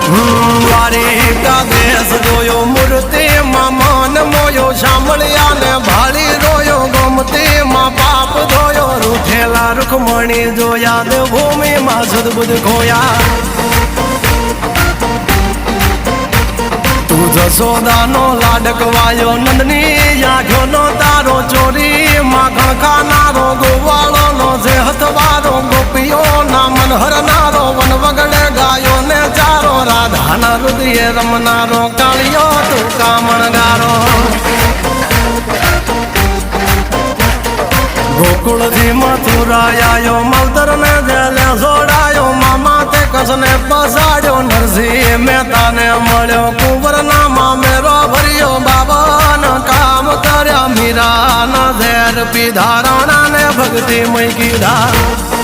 દ્વારિકા દેશ જોયો મૂર્તિમાં મન મોયો સાંભળ્યા ને ભાળી રોયો ગમતીમાં પાપ ધોયો રૂઠેલા રૂખમણી જોયા દેવભૂમિમાં સદબુદ્ધ ખોયા તું જશોદાનો લાડકવાયો નંદની આંખોનો તારો ચોરી માખણ ખાનારો ગોવાળોનો જે હથવારો ગોપીઓના મન હરનારો વન વગડે ગાયો ને ચારો રાધાના હૃદયે રમનારો કાળિયો તું કામણગારો ગોકુળથી મથુરાયો માવતર ને જેલે જોડાયો મામા તે કસને પસાડ્યો નરસિંહ મહેતાને મળ્યો કુંવરના મામેરો ભર્યો બાબાના કામ કર્યા મીરાના ઝેર પીધા રાણાને ભક્તિ મય કીધા